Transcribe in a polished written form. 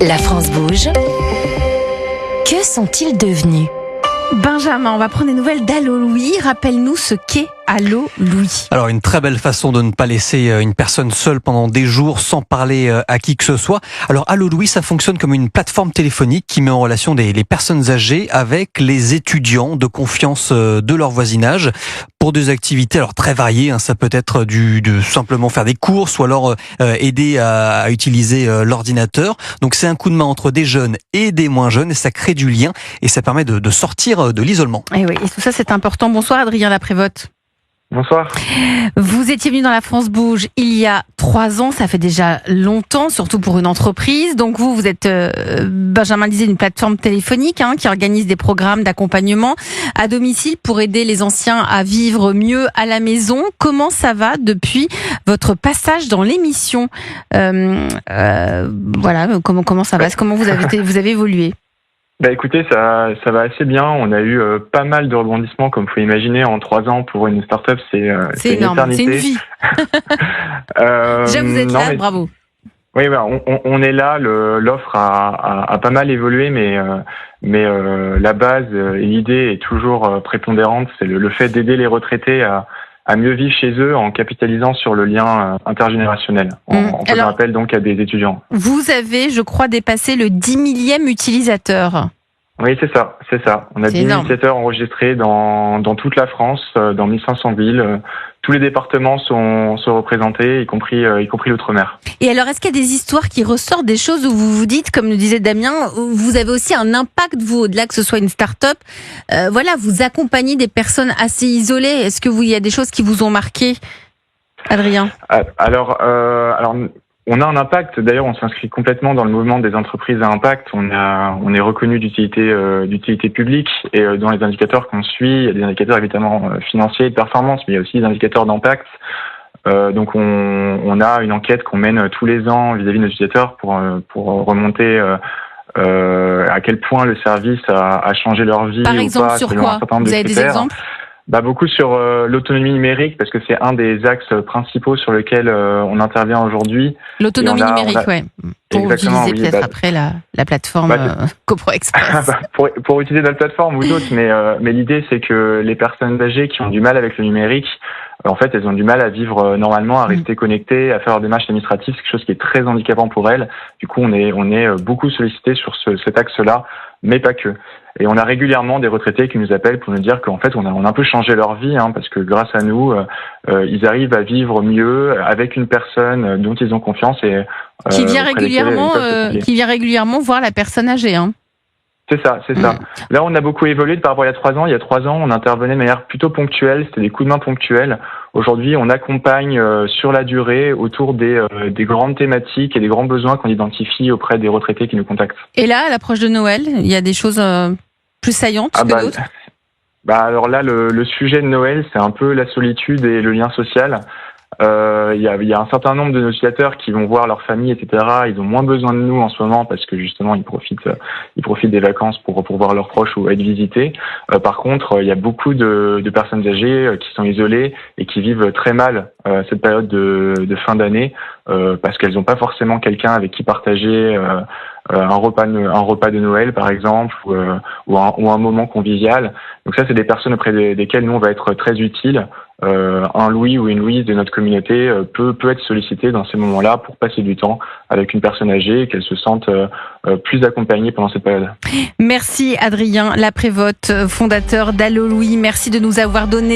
La France bouge. Que sont-ils devenus ? Benjamin, on va prendre des nouvelles d'Allo Louis. Rappelle-nous ce qu'est Allo Louis. Alors, une très belle façon de ne pas laisser une personne seule pendant des jours sans parler à qui que ce soit. Alors, Allo Louis, ça fonctionne comme une plateforme téléphonique qui met en relation les personnes âgées avec les étudiants de confiance de leur voisinage pour des activités alors très variées. Ça peut être de simplement faire des courses ou alors aider à utiliser l'ordinateur. Donc, c'est un coup de main entre des jeunes et des moins jeunes et ça crée du lien et ça permet de sortir de l'isolement. Et oui, et tout ça c'est important. Bonsoir Adrien Laprévotte. Bonsoir. Vous étiez venu dans la France Bouge il y a 3 ans, ça fait déjà longtemps, surtout pour une entreprise. Donc vous êtes, Benjamin disait, une plateforme téléphonique qui organise des programmes d'accompagnement à domicile pour aider les anciens à vivre mieux à la maison. Comment ça va depuis votre passage dans l'émission ? Voilà, comment ça va ? Comment vous avez évolué ? Écoutez, ça va assez bien. On a eu pas mal de rebondissements, comme vous pouvez imaginer, en 3 ans pour une start-up, c'est énorme, une éternité. c'est une vie. Déjà vous êtes là, bravo. Oui, on est là. L'offre a pas mal évolué, mais la base et l'idée est toujours prépondérante. C'est le fait d'aider les retraités à mieux vivre chez eux en capitalisant sur le lien intergénérationnel, en faisant appel donc à des étudiants. Vous avez, je crois, dépassé le 10 millième utilisateur. Oui, c'est ça. On a 10 000 utilisateurs enregistrés dans toute la France, dans 1500 villes. Tous les départements sont représentés, y compris l'outre-mer. Et alors, est-ce qu'il y a des histoires qui ressortent, des choses où vous vous dites, comme nous disait Damien, vous avez aussi un impact, vous, au-delà que ce soit une start-up, vous accompagnez des personnes assez isolées. Est-ce que il y a des choses qui vous ont marqué, Adrien ? Alors, on a un impact. D'ailleurs, on s'inscrit complètement dans le mouvement des entreprises à impact. On est reconnu d'utilité publique et dans les indicateurs qu'on suit, il y a des indicateurs évidemment financiers et de performance, mais il y a aussi des indicateurs d'impact. Donc, on a une enquête qu'on mène tous les ans vis-à-vis de nos utilisateurs pour remonter à quel point le service a changé leur vie. Par exemple, ou pas, sur quoi ? Vous avez des exemples ? Beaucoup sur l'autonomie numérique, parce que c'est un des axes principaux sur lesquels on intervient aujourd'hui. L'autonomie numérique, oui. Pour utiliser peut-être après la plateforme Copro Express. Pour utiliser notre plateforme ou d'autres, mais l'idée c'est que les personnes âgées qui ont du mal avec le numérique, en fait, elles ont du mal à vivre normalement, à rester connectées, à faire leurs démarches administratives, c'est quelque chose qui est très handicapant pour elles. Du coup, on est beaucoup sollicité sur cet axe-là, mais pas que. Et on a régulièrement des retraités qui nous appellent pour nous dire qu'en fait, on a un peu changé leur vie, parce que grâce à nous, ils arrivent à vivre mieux avec une personne dont ils ont confiance et qui vient régulièrement voir la personne âgée. C'est ça. Là, on a beaucoup évolué par rapport à il y a 3 ans. Il y a 3 ans, on intervenait de manière plutôt ponctuelle. C'était des coups de main ponctuels. Aujourd'hui, on accompagne sur la durée autour des grandes thématiques et des grands besoins qu'on identifie auprès des retraités qui nous contactent. Et là, à l'approche de Noël, il y a des choses plus saillantes que d'autres ? Alors là, le sujet de Noël, c'est un peu la solitude et le lien social. Il y a un certain nombre de nos utilisateurs qui vont voir leur famille, etc. Ils ont moins besoin de nous en ce moment parce que justement ils profitent des vacances pour voir leurs proches ou être visités. Par contre, il y a beaucoup de personnes âgées qui sont isolées et qui vivent très mal cette période de fin d'année parce qu'elles n'ont pas forcément quelqu'un avec qui partager un repas de Noël par exemple ou un moment convivial. Donc ça, c'est des personnes auprès desquelles nous on va être très utile. Un Louis ou une Louise de notre communauté peut être sollicité dans ces moments-là pour passer du temps avec une personne âgée et qu'elle se sente plus accompagnée pendant cette période. Merci Adrien Laprévotte, fondateur d'Allo Louis. Merci de nous avoir donné